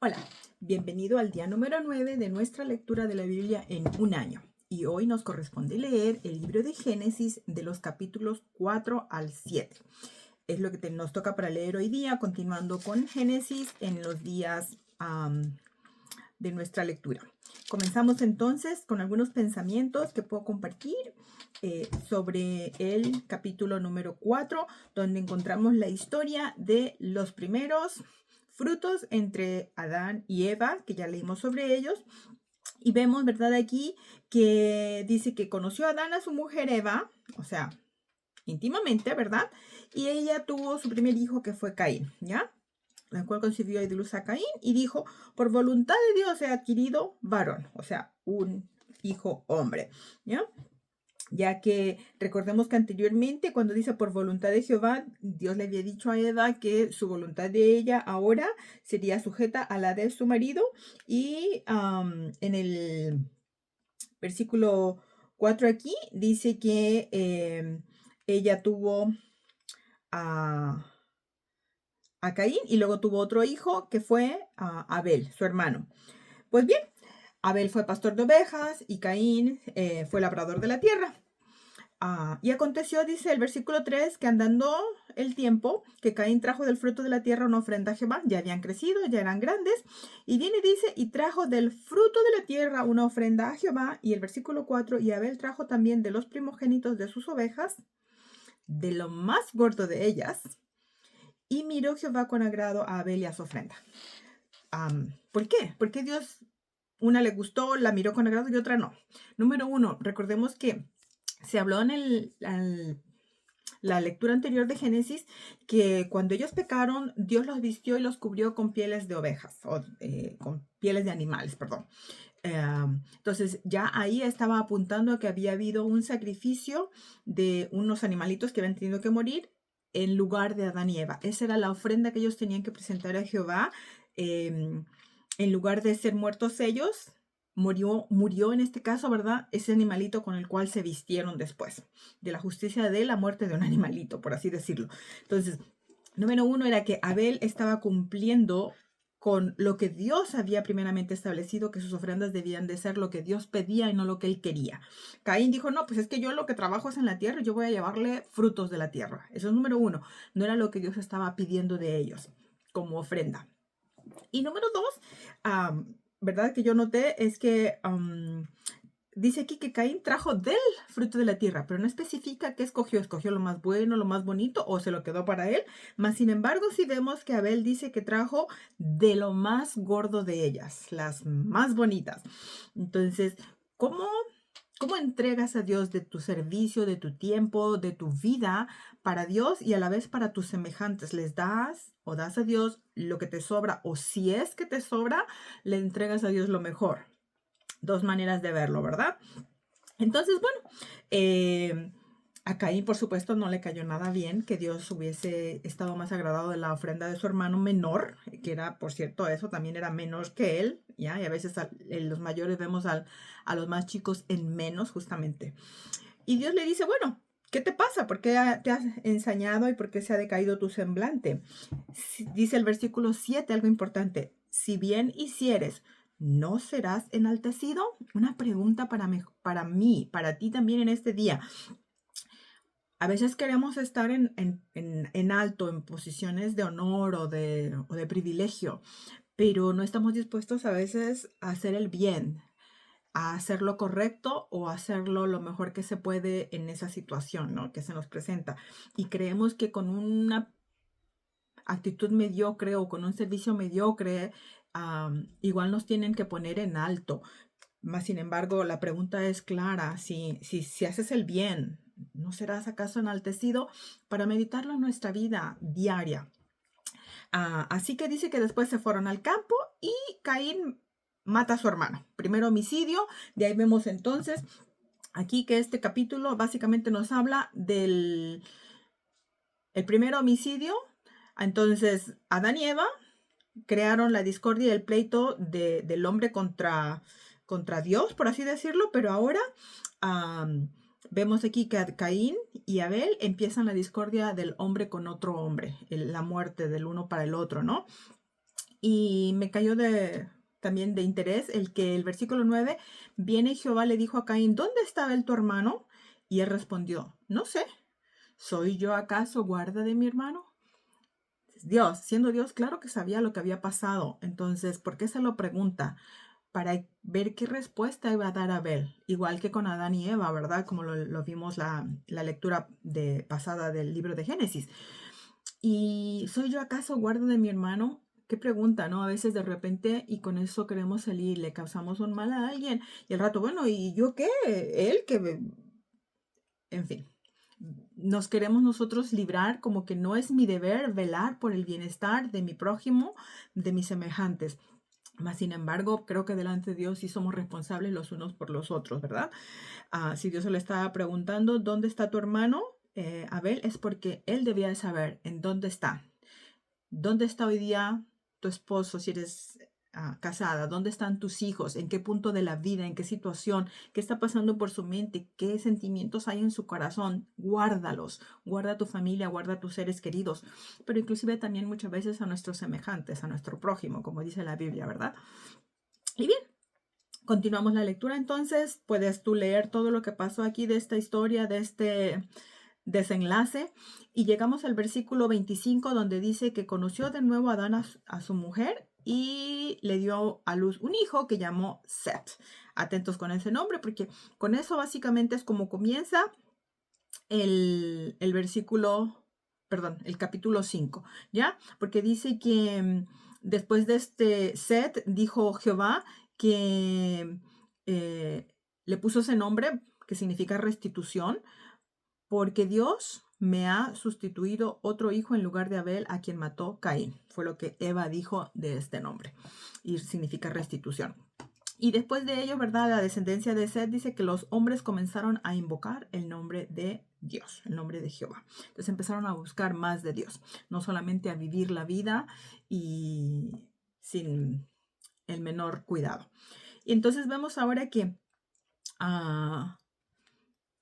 Hola, bienvenido al día número 9 de nuestra lectura de la Biblia en un año. Y hoy nos corresponde leer el libro de Génesis de los capítulos 4 al 7. Es lo que nos toca para leer hoy día, continuando con Génesis en los días de nuestra lectura. Comenzamos entonces con algunos pensamientos que puedo compartir sobre el capítulo número 4, donde encontramos la historia de los primeros frutos entre Adán y Eva, que ya leímos sobre ellos. Y vemos, ¿verdad? Aquí que dice que conoció a Adán a su mujer Eva, o sea, íntimamente, ¿verdad? Y ella tuvo su primer hijo que fue Caín, ¿ya? La cual concibió de luz a Caín y dijo, por voluntad de Dios he adquirido varón, o sea, un hijo hombre, ¿ya? Ya que recordemos que anteriormente cuando dice por voluntad de Jehová, Dios le había dicho a Eva que su voluntad de ella ahora sería sujeta a la de su marido. Y en el versículo 4 aquí dice que ella tuvo a Caín y luego tuvo otro hijo que fue Abel, su hermano. Pues bien, Abel fue pastor de ovejas y Caín fue labrador de la tierra. Y aconteció, dice el versículo 3, que andando el tiempo, que Caín trajo del fruto de la tierra una ofrenda a Jehová. Ya habían crecido, ya eran grandes. Y viene y dice, y trajo del fruto de la tierra una ofrenda a Jehová. Y el versículo 4, y Abel trajo también de los primogénitos de sus ovejas, de lo más gordo de ellas. Y miró Jehová con agrado a Abel y a su ofrenda. ¿Por qué? Porque Dios, una le gustó, la miró con agrado y otra no. Número 1, recordemos que se habló en la lectura anterior de Génesis que cuando ellos pecaron, Dios los vistió y los cubrió con pieles de ovejas, o con pieles de animales, perdón. Entonces ya ahí estaba apuntando a que había habido un sacrificio de unos animalitos que habían tenido que morir en lugar de Adán y Eva. Esa era la ofrenda que ellos tenían que presentar a Jehová. En lugar de ser muertos ellos, murió en este caso, ¿verdad? Ese animalito con el cual se vistieron después, de la justicia de la muerte de un animalito, por así decirlo. Entonces, número 1 era que Abel estaba cumpliendo con lo que Dios había primeramente establecido, que sus ofrendas debían de ser lo que Dios pedía y no lo que él quería. Caín dijo, no, pues es que yo lo que trabajo es en la tierra, yo voy a llevarle frutos de la tierra. Eso es número 1. No era lo que Dios estaba pidiendo de ellos como ofrenda. Y número 2, ¿verdad? Que yo noté es que dice aquí que Caín trajo del fruto de la tierra, pero no especifica qué escogió. ¿Escogió lo más bueno, lo más bonito o se lo quedó para él? Mas, sin embargo, sí vemos que Abel dice que trajo de lo más gordo de ellas, las más bonitas. Entonces, ¿cómo entregas a Dios de tu servicio, de tu tiempo, de tu vida para Dios y a la vez para tus semejantes? ¿Les das o das a Dios lo que te sobra? O si es que te sobra, le entregas a Dios lo mejor. Dos maneras de verlo, ¿verdad? Entonces, bueno, a Caín, por supuesto, no le cayó nada bien que Dios hubiese estado más agradado de la ofrenda de su hermano menor, que era, por cierto, eso también era menor que él, ¿ya? Y a veces en los mayores vemos a los más chicos en menos, justamente. Y Dios le dice, bueno, ¿qué te pasa? ¿Por qué te has ensañado y por qué se ha decaído tu semblante? Dice el versículo 7, algo importante. Si bien hicieres, ¿no serás enaltecido? Una pregunta para mí, para ti también en este día. A veces queremos estar en alto, en posiciones de honor o de privilegio, pero no estamos dispuestos a veces a hacer el bien, a hacer lo correcto o hacerlo lo mejor que se puede en esa situación, ¿no? Que se nos presenta. Y creemos que con una actitud mediocre o con un servicio mediocre, igual nos tienen que poner en alto. Más sin embargo, la pregunta es clara, si haces el bien, ¿no serás acaso enaltecido? Para meditarlo en nuestra vida diaria. Así que dice que después se fueron al campo y Caín mata a su hermano. Primero homicidio, de ahí vemos entonces aquí que este capítulo básicamente nos habla del primer homicidio. Entonces, Adán y Eva crearon la discordia y el pleito del hombre contra Dios, por así decirlo, pero ahora vemos aquí que Caín y Abel empiezan la discordia del hombre con otro hombre, la muerte del uno para el otro, ¿no? Y me cayó también de interés el que el versículo 9 viene Jehová le dijo a Caín, ¿dónde está Abel tu hermano? Y él respondió, no sé, ¿soy yo acaso guarda de mi hermano? Dios, siendo Dios, claro que sabía lo que había pasado. Entonces, ¿por qué se lo pregunta? Para ver qué respuesta iba a dar Abel, igual que con Adán y Eva, ¿verdad? Como lo vimos la lectura pasada del libro de Génesis. ¿Y soy yo acaso guarda de mi hermano? Qué pregunta, ¿no? A veces de repente y con eso queremos salir, le causamos un mal a alguien y al rato, bueno, ¿y yo qué? Él que, en fin, nos queremos nosotros librar como que no es mi deber velar por el bienestar de mi prójimo, de mis semejantes. Mas, sin embargo, creo que delante de Dios sí somos responsables los unos por los otros, ¿verdad? Si Dios se le estaba preguntando, ¿dónde está tu hermano? Abel, es porque él debía de saber en dónde está. ¿Dónde está hoy día tu esposo si eres casada? ¿Dónde están tus hijos? ¿En qué punto de la vida? ¿En qué situación? ¿Qué está pasando por su mente? ¿Qué sentimientos hay en su corazón? Guárdalos. Guarda a tu familia, guarda a tus seres queridos. Pero inclusive también muchas veces a nuestros semejantes, a nuestro prójimo, como dice la Biblia, ¿verdad? Y bien, continuamos la lectura entonces. Puedes tú leer todo lo que pasó aquí de esta historia, de este desenlace, y llegamos al versículo 25 donde dice que conoció de nuevo a Adán a su mujer y le dio a luz un hijo que llamó Set. Atentos con ese nombre porque con eso básicamente es como comienza el versículo, perdón, el capítulo 5, ¿ya? Porque dice que después de este Set dijo Jehová que le puso ese nombre que significa restitución, porque Dios me ha sustituido otro hijo en lugar de Abel, a quien mató Caín. Fue lo que Eva dijo de este nombre y significa restitución. Y después de ello, ¿verdad? La descendencia de Seth dice que los hombres comenzaron a invocar el nombre de Dios, el nombre de Jehová. Entonces empezaron a buscar más de Dios, no solamente a vivir la vida y sin el menor cuidado. Y entonces vemos ahora que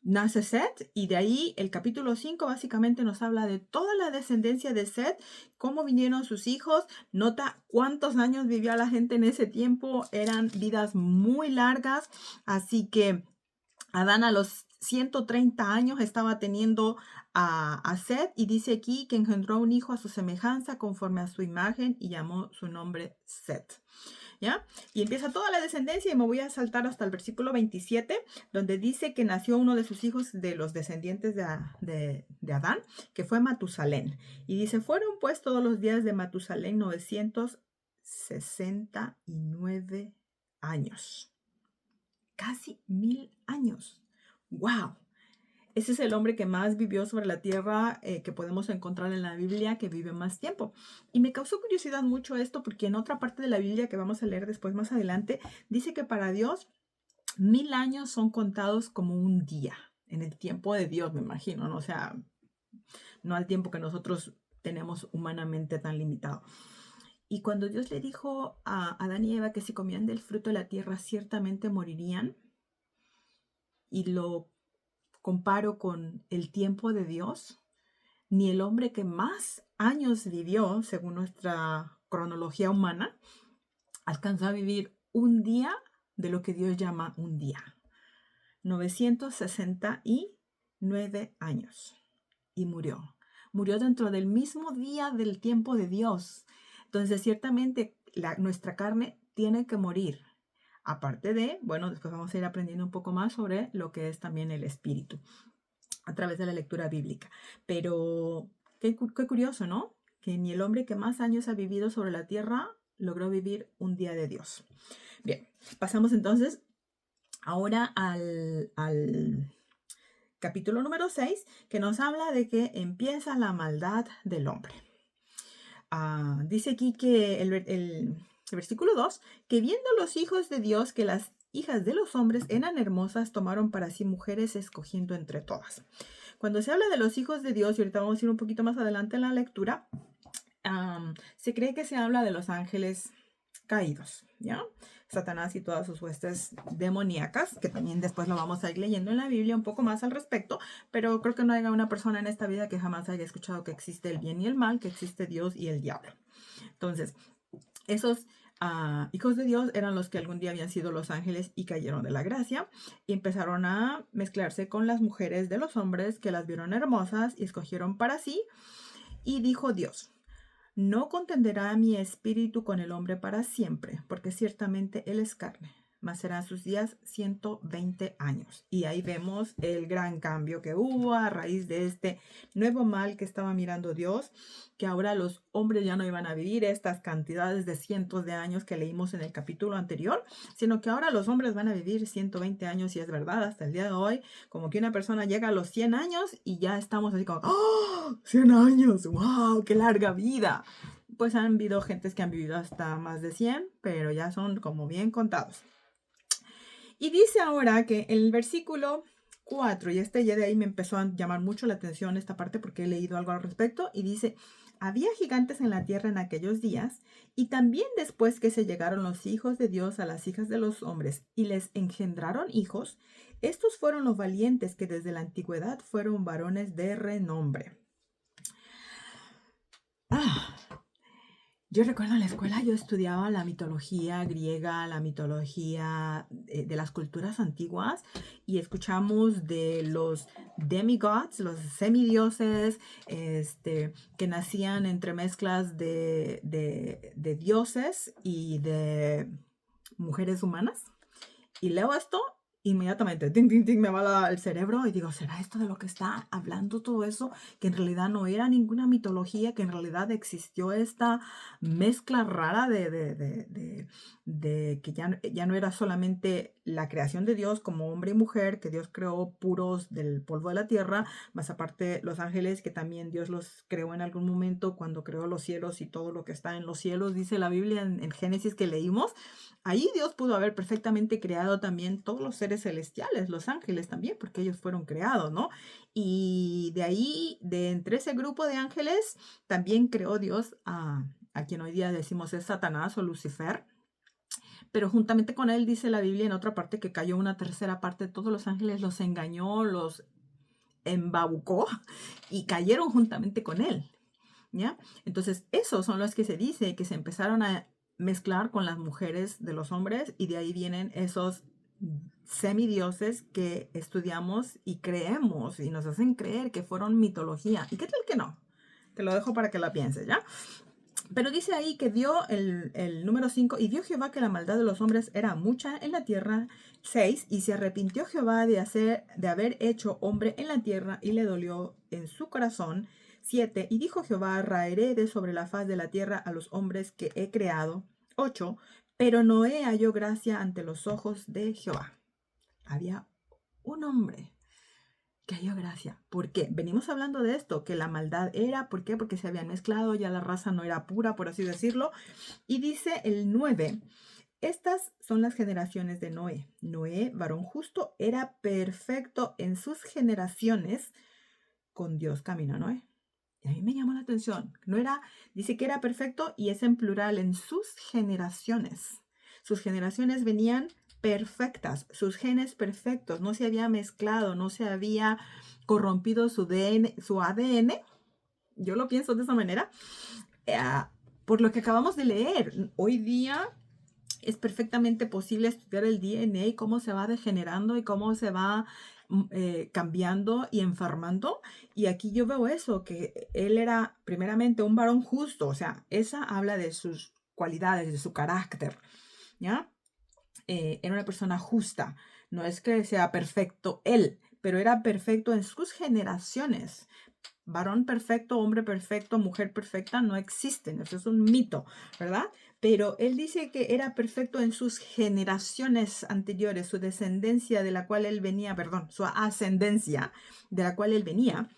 nace Set y de ahí el capítulo 5 básicamente nos habla de toda la descendencia de Set, cómo vinieron sus hijos. Nota cuántos años vivió la gente en ese tiempo, eran vidas muy largas, así que Adán a los 130 años estaba teniendo a Set y dice aquí que engendró un hijo a su semejanza conforme a su imagen y llamó su nombre Set. ¿Ya? Y empieza toda la descendencia y me voy a saltar hasta el versículo 27, donde dice que nació uno de sus hijos de los descendientes de Adán, que fue Matusalén. Y dice, fueron pues todos los días de Matusalén 969 años. Casi 1000 años. ¡Wow! Ese es el hombre que más vivió sobre la tierra que podemos encontrar en la Biblia, que vive más tiempo. Y me causó curiosidad mucho esto porque en otra parte de la Biblia que vamos a leer después más adelante, dice que para Dios 1000 años son contados como un día, en el tiempo de Dios, me imagino, ¿no? O sea, no al tiempo que nosotros tenemos humanamente tan limitado. Y cuando Dios le dijo a Adán y Eva que si comían del fruto de la tierra ciertamente morirían, y lo comparo con el tiempo de Dios, ni el hombre que más años vivió, según nuestra cronología humana, alcanzó a vivir un día de lo que Dios llama un día. 969 años. Y murió. Murió dentro del mismo día del tiempo de Dios. Entonces, ciertamente, nuestra carne tiene que morir. Aparte de, bueno, después vamos a ir aprendiendo un poco más sobre lo que es también el espíritu a través de la lectura bíblica. Pero qué curioso, ¿no? Que ni el hombre que más años ha vivido sobre la tierra logró vivir un día de Dios. Bien, pasamos entonces ahora al capítulo número 6, que nos habla de que empieza la maldad del hombre. Dice aquí que el versículo 2, que viendo los hijos de Dios que las hijas de los hombres eran hermosas, tomaron para sí mujeres escogiendo entre todas. Cuando se habla de los hijos de Dios, y ahorita vamos a ir un poquito más adelante en la lectura, se cree que se habla de los ángeles caídos, ¿ya? Satanás y todas sus huestes demoníacas, que también después lo vamos a ir leyendo en la Biblia un poco más al respecto, pero creo que no haya una persona en esta vida que jamás haya escuchado que existe el bien y el mal, que existe Dios y el diablo. Entonces, Esos hijos de Dios eran los que algún día habían sido los ángeles y cayeron de la gracia y empezaron a mezclarse con las mujeres de los hombres que las vieron hermosas y escogieron para sí. Y dijo Dios: no contenderá mi espíritu con el hombre para siempre, porque ciertamente él es carne, mas serán sus días 120 años. Y ahí vemos el gran cambio que hubo a raíz de este nuevo mal que estaba mirando Dios, que ahora los hombres ya no iban a vivir estas cantidades de cientos de años que leímos en el capítulo anterior, sino que ahora los hombres van a vivir 120 años, y es verdad, hasta el día de hoy, como que una persona llega a los 100 años y ya estamos así como, ¡oh! 100 años, ¡wow! ¡Qué larga vida! Pues han habido gentes que han vivido hasta más de 100, pero ya son como bien contados. Y dice ahora que en el versículo 4, y ya de ahí me empezó a llamar mucho la atención esta parte porque he leído algo al respecto, y dice: había gigantes en la tierra en aquellos días, y también después que se llegaron los hijos de Dios a las hijas de los hombres, y les engendraron hijos, estos fueron los valientes que desde la antigüedad fueron varones de renombre. Yo recuerdo en la escuela yo estudiaba la mitología griega, la mitología de las culturas antiguas, y escuchamos de los demigods, los semidioses, que nacían entre mezclas de dioses y de mujeres humanas. Y leo esto, inmediatamente, ting, ting, ting, me va el cerebro y digo, ¿será esto de lo que está hablando todo eso? Que en realidad no era ninguna mitología, que en realidad existió esta mezcla rara de que ya no era solamente la creación de Dios como hombre y mujer, que Dios creó puros del polvo de la tierra, más aparte los ángeles, que también Dios los creó en algún momento cuando creó los cielos y todo lo que está en los cielos, dice la Biblia en Génesis que leímos. Ahí Dios pudo haber perfectamente creado también todos los seres celestiales, los ángeles también, porque ellos fueron creados, ¿no? Y de ahí, de entre ese grupo de ángeles, también creó Dios a quien hoy día decimos es Satanás o Lucifer. Pero juntamente con él dice la Biblia en otra parte que cayó una tercera parte de todos los ángeles, los engañó, los embabucó y cayeron juntamente con él, ¿ya? Entonces, esos son los que se dice que se empezaron a mezclar con las mujeres de los hombres, y de ahí vienen esos semidioses que estudiamos y creemos y nos hacen creer que fueron mitología. ¿Y qué tal que no? Te lo dejo para que la pienses, ¿ya? Pero dice ahí que dio el número 5, y vio Jehová que la maldad de los hombres era mucha en la tierra. 6, y se arrepintió Jehová de haber hecho hombre en la tierra, y le dolió en su corazón. 7, y dijo Jehová: raeré de sobre la faz de la tierra a los hombres que he creado. 8, pero Noé halló gracia ante los ojos de Jehová. Había un hombre que halló gracia. ¿Por qué? Venimos hablando de esto, que la maldad era, ¿por qué? Porque se habían mezclado, ya la raza no era pura, por así decirlo. Y dice el 9, estas son las generaciones de Noé. Noé, varón justo, era perfecto en sus generaciones. Con Dios caminó Noé. Y a mí me llamó la atención. No era, dice que era perfecto y es en plural, en sus generaciones. Sus generaciones venían perfectas, sus genes perfectos, no se había mezclado, no se había corrompido su ADN. Yo lo pienso de esa manera. Por lo que acabamos de leer, hoy día es perfectamente posible estudiar el DNA y cómo se va degenerando y cómo se va cambiando y enfermando. Y aquí yo veo eso, que él era primeramente un varón justo, o sea, esa habla de sus cualidades, de su carácter, ¿ya? Era una persona justa, no es que sea perfecto él, pero era perfecto en sus generaciones. Varón perfecto, hombre perfecto, mujer perfecta no existen, eso es un mito, ¿verdad? Pero él dice que era perfecto en sus generaciones anteriores, su descendencia de la cual él venía, perdón, su ascendencia de la cual él venía,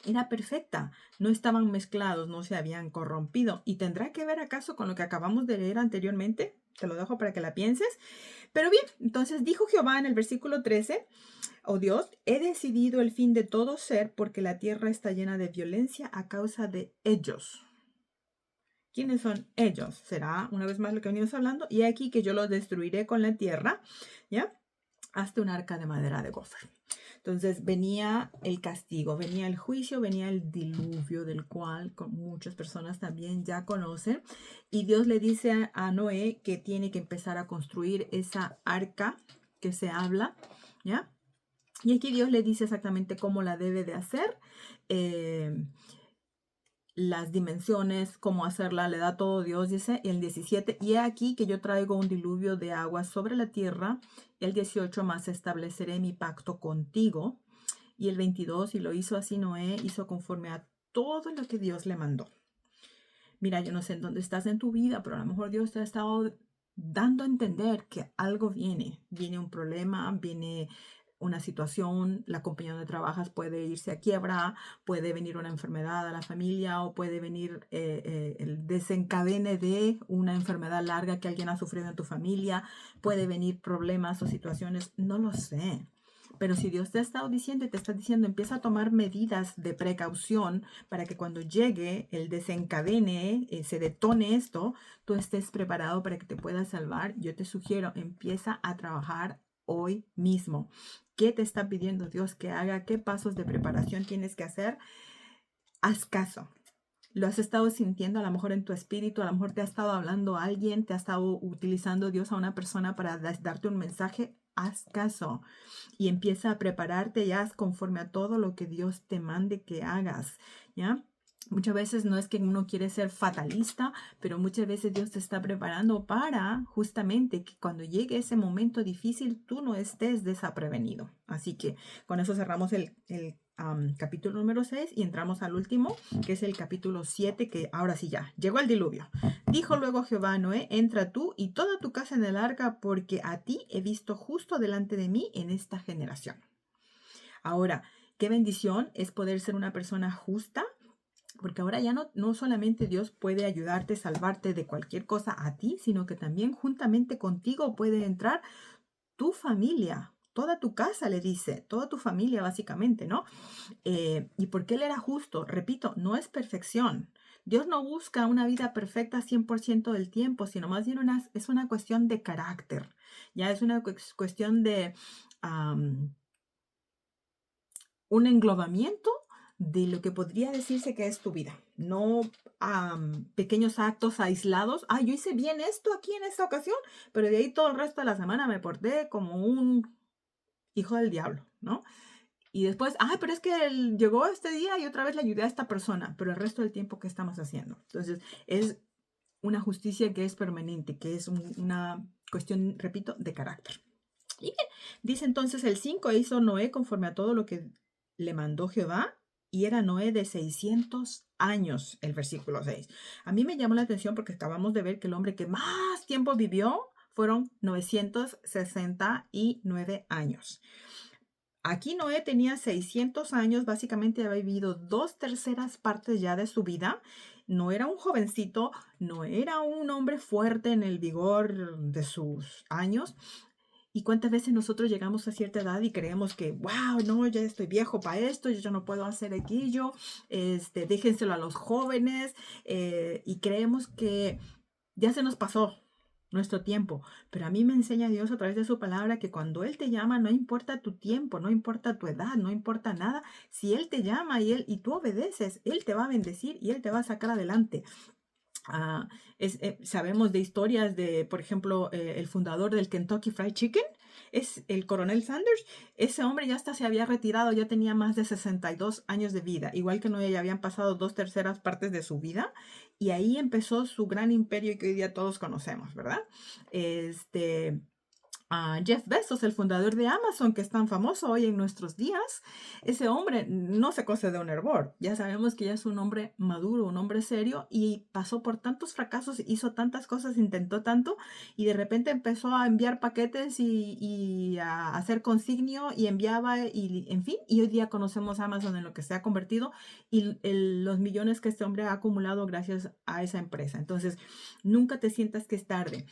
era perfecta, no estaban mezclados, no se habían corrompido. ¿Y tendrá que ver acaso con lo que acabamos de leer anteriormente? Te lo dejo para que la pienses. Pero bien, entonces dijo Jehová en el versículo 13, oh Dios, he decidido el fin de todo ser, porque la tierra está llena de violencia a causa de ellos. ¿Quiénes son ellos? Será una vez más lo que venimos hablando. Y aquí que yo los destruiré con la tierra, ¿ya? hazte un arca de madera de gofre. Entonces venía el castigo, venía el juicio, venía el diluvio, del cual muchas personas también ya conocen. Y Dios le dice a Noé que tiene que empezar a construir esa arca que se habla, ¿ya? Y aquí Dios le dice exactamente cómo la debe de hacer. Las dimensiones, cómo hacerla, le da todo Dios, dice el 17, y he aquí que yo traigo un diluvio de agua sobre la tierra, el 18, más estableceré mi pacto contigo, y el 22, y lo hizo así Noé, hizo conforme a todo lo que Dios le mandó. Mira, yo no sé en dónde estás en tu vida, pero a lo mejor Dios te ha estado dando a entender que algo viene un problema, viene una situación, la compañía donde trabajas puede irse a quiebra, puede venir una enfermedad a la familia o puede venir el desencadene de una enfermedad larga que alguien ha sufrido en tu familia, puede venir problemas o situaciones, no lo sé. Pero si Dios te ha estado diciendo y te está diciendo, empieza a tomar medidas de precaución para que cuando llegue el desencadene, se detone esto, tú estés preparado para que te puedas salvar, yo te sugiero, empieza a trabajar hoy mismo. ¿Qué te está pidiendo Dios que haga? ¿Qué pasos de preparación tienes que hacer? Haz caso. Lo has estado sintiendo a lo mejor en tu espíritu, a lo mejor te ha estado hablando alguien, te ha estado utilizando Dios a una persona para darte un mensaje. Haz caso y empieza a prepararte ya conforme a todo lo que Dios te mande que hagas, ¿ya? Muchas veces no es que uno quiere ser fatalista, pero muchas veces Dios te está preparando para justamente que cuando llegue ese momento difícil tú no estés desaprevenido. Así que con eso cerramos el capítulo número 6 y entramos al último, que es el capítulo 7, que ahora sí ya, llegó el diluvio. Dijo luego Jehová a Noé, entra tú y toda tu casa en el arca, porque a ti he visto justo delante de mí en esta generación. Ahora, qué bendición es poder ser una persona justa, porque ahora ya no solamente Dios puede ayudarte, salvarte de cualquier cosa a ti, sino que también juntamente contigo puede entrar tu familia, toda tu casa, le dice, toda tu familia básicamente, ¿no? ¿Y por qué Él era justo? Repito, no es perfección. Dios no busca una vida perfecta 100% del tiempo, sino más bien es una cuestión de carácter. Ya es una cuestión de un englobamiento de lo que podría decirse que es tu vida. No pequeños actos aislados. Yo hice bien esto aquí en esta ocasión, pero de ahí todo el resto de la semana me porté como un hijo del diablo, ¿no? Y después, pero es que él llegó este día y otra vez le ayudé a esta persona, pero el resto del tiempo, ¿qué estamos haciendo? Entonces, es una justicia que es permanente, que es una cuestión, repito, de carácter. Y bien, dice entonces el 5, hizo Noé conforme a todo lo que le mandó Jehová, y era Noé de 600 años, el versículo 6. A mí me llamó la atención porque acabamos de ver que el hombre que más tiempo vivió fueron 969 años. Aquí Noé tenía 600 años, básicamente había vivido 2/3 partes ya de su vida. No era un jovencito, no era un hombre fuerte en el vigor de sus años. ¿Y cuántas veces nosotros llegamos a cierta edad y creemos que, wow, no, ya estoy viejo para esto, yo ya no puedo hacer aquello, déjenselo a los jóvenes, y creemos que ya se nos pasó nuestro tiempo? Pero a mí me enseña Dios a través de su palabra que cuando Él te llama, no importa tu tiempo, no importa tu edad, no importa nada. Si Él te llama y tú obedeces, Él te va a bendecir y Él te va a sacar adelante. Sabemos de historias de, por ejemplo, el fundador del Kentucky Fried Chicken, es el coronel Sanders. Ese hombre ya hasta se había retirado, ya tenía más de 62 años de vida, igual que Noé, ya habían pasado 2/3 partes de su vida, y ahí empezó su gran imperio que hoy día todos conocemos, ¿verdad? Jeff Bezos, el fundador de Amazon, que es tan famoso hoy en nuestros días, ese hombre no se cose de un hervor. Ya sabemos que ya es un hombre maduro, un hombre serio, y pasó por tantos fracasos, hizo tantas cosas, intentó tanto, y de repente empezó a enviar paquetes y a hacer consignio, y enviaba, y en fin, y hoy día conocemos Amazon en lo que se ha convertido, y los millones que este hombre ha acumulado gracias a esa empresa. Entonces, nunca te sientas que es tarde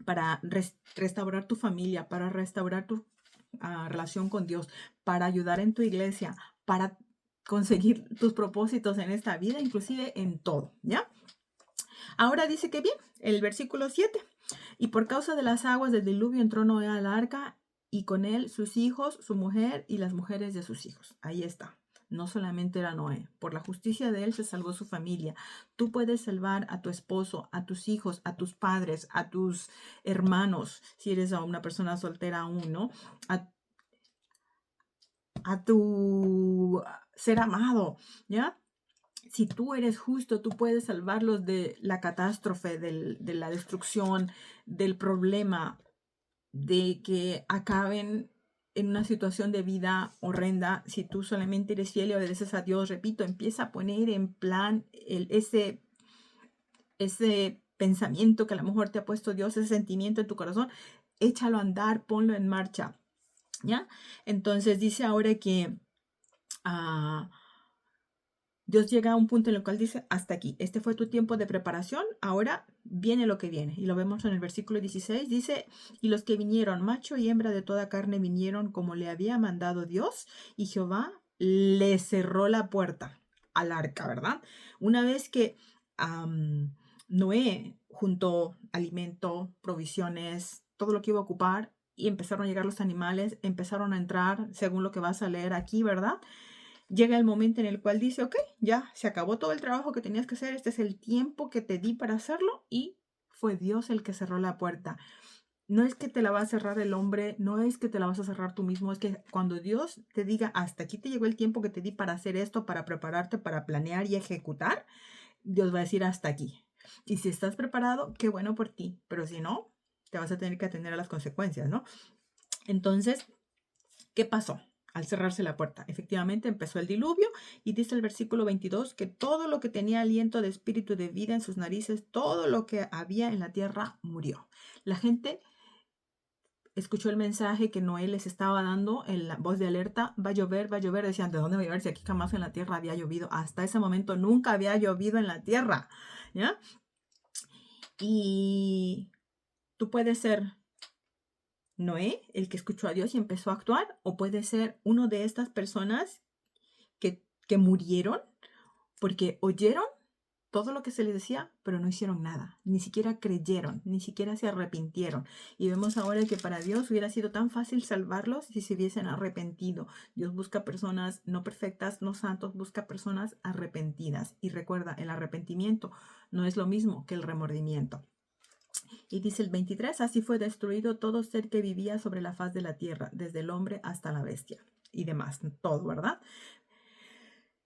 para restaurar tu familia, para restaurar tu relación con Dios, para ayudar en tu iglesia, para conseguir tus propósitos en esta vida, inclusive en todo, ¿ya? Ahora dice que bien, el versículo 7, y por causa de las aguas del diluvio entró Noé al arca y con él sus hijos, su mujer y las mujeres de sus hijos. Ahí está. No solamente era Noé, por la justicia de él se salvó su familia. Tú puedes salvar a tu esposo, a tus hijos, a tus padres, a tus hermanos, si eres una persona soltera aún, ¿no? A tu ser amado, ¿ya? Si tú eres justo, tú puedes salvarlos de la catástrofe, de la destrucción, del problema, de que acaben en una situación de vida horrenda. Si tú solamente eres fiel y obedeces a Dios, repito, empieza a poner en plan ese pensamiento que a lo mejor te ha puesto Dios, ese sentimiento en tu corazón, échalo a andar, ponlo en marcha, ¿ya? Entonces dice ahora que Dios llega a un punto en el cual dice, hasta aquí, este fue tu tiempo de preparación, ahora viene lo que viene. Y lo vemos en el versículo 16, dice, y los que vinieron, macho y hembra de toda carne, vinieron como le había mandado Dios, y Jehová le cerró la puerta al arca, ¿verdad? Una vez que Noé juntó alimento, provisiones, todo lo que iba a ocupar, y empezaron a llegar los animales, empezaron a entrar, según lo que vas a leer aquí, ¿verdad? Llega el momento en el cual dice, ok, ya se acabó todo el trabajo que tenías que hacer, este es el tiempo que te di para hacerlo, y fue Dios el que cerró la puerta. No es que te la va a cerrar el hombre, no es que te la vas a cerrar tú mismo, es que cuando Dios te diga, hasta aquí te llegó el tiempo que te di para hacer esto, para prepararte, para planear y ejecutar, Dios va a decir hasta aquí. Y si estás preparado, qué bueno por ti, pero si no, te vas a tener que atender a las consecuencias, ¿no? Entonces, ¿qué pasó? Al cerrarse la puerta, efectivamente empezó el diluvio, y dice el versículo 22 que todo lo que tenía aliento de espíritu de vida en sus narices, todo lo que había en la tierra murió. La gente escuchó el mensaje que Noé les estaba dando en la voz de alerta, va a llover, decían, ¿de dónde va a llover si aquí jamás en la tierra había llovido? Hasta ese momento nunca había llovido en la tierra, ¿ya? Y tú puedes ser Noé, el que escuchó a Dios y empezó a actuar, o puede ser uno de estas personas que murieron porque oyeron todo lo que se les decía, pero no hicieron nada, ni siquiera creyeron, ni siquiera se arrepintieron. Y vemos ahora que para Dios hubiera sido tan fácil salvarlos si se hubiesen arrepentido. Dios busca personas no perfectas, no santos, busca personas arrepentidas. Y recuerda, el arrepentimiento no es lo mismo que el remordimiento. Y dice el 23, así fue destruido todo ser que vivía sobre la faz de la tierra, desde el hombre hasta la bestia y demás, todo, ¿verdad?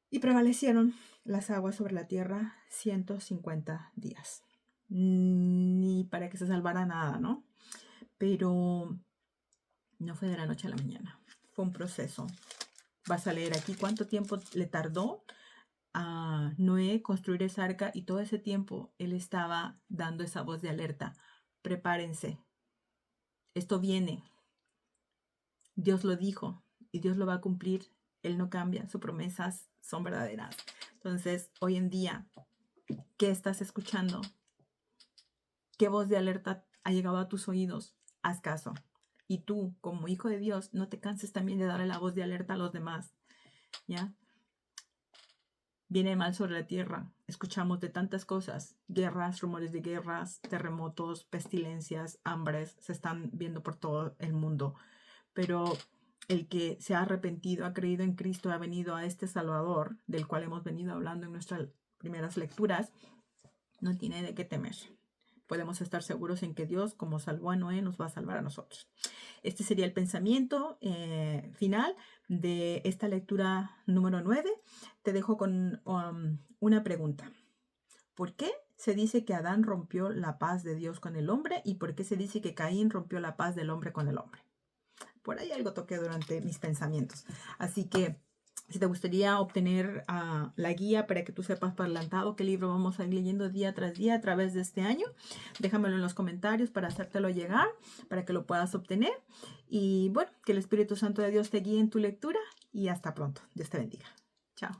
Y prevalecieron las aguas sobre la tierra 150 días. Ni para que se salvara nada, ¿no? Pero no fue de la noche a la mañana. Fue un proceso. Vas a leer aquí cuánto tiempo le tardó a Noé construir esa arca, y todo ese tiempo él estaba dando esa voz de alerta. Prepárense. Esto viene. Dios lo dijo y Dios lo va a cumplir. Él no cambia, sus promesas son verdaderas. Entonces, hoy en día, ¿qué estás escuchando? ¿Qué voz de alerta ha llegado a tus oídos? Haz caso. Y tú, como hijo de Dios, no te canses también de darle la voz de alerta a los demás, ¿ya? Viene mal sobre la tierra. Escuchamos de tantas cosas, guerras, rumores de guerras, terremotos, pestilencias, hambres, se están viendo por todo el mundo. Pero el que se ha arrepentido, ha creído en Cristo, ha venido a este Salvador, del cual hemos venido hablando en nuestras primeras lecturas, no tiene de qué temer. Podemos estar seguros en que Dios, como salvó a Noé, nos va a salvar a nosotros. Este sería el pensamiento final de esta lectura número 9. Te dejo con una pregunta. ¿Por qué se dice que Adán rompió la paz de Dios con el hombre? ¿Y por qué se dice que Caín rompió la paz del hombre con el hombre? Por ahí algo toqué durante mis pensamientos. Así que si te gustaría obtener la guía para que tú sepas por adelantado qué libro vamos a ir leyendo día tras día a través de este año, déjamelo en los comentarios para hacértelo llegar, para que lo puedas obtener. Y bueno, que el Espíritu Santo de Dios te guíe en tu lectura, y hasta pronto. Dios te bendiga. Chao.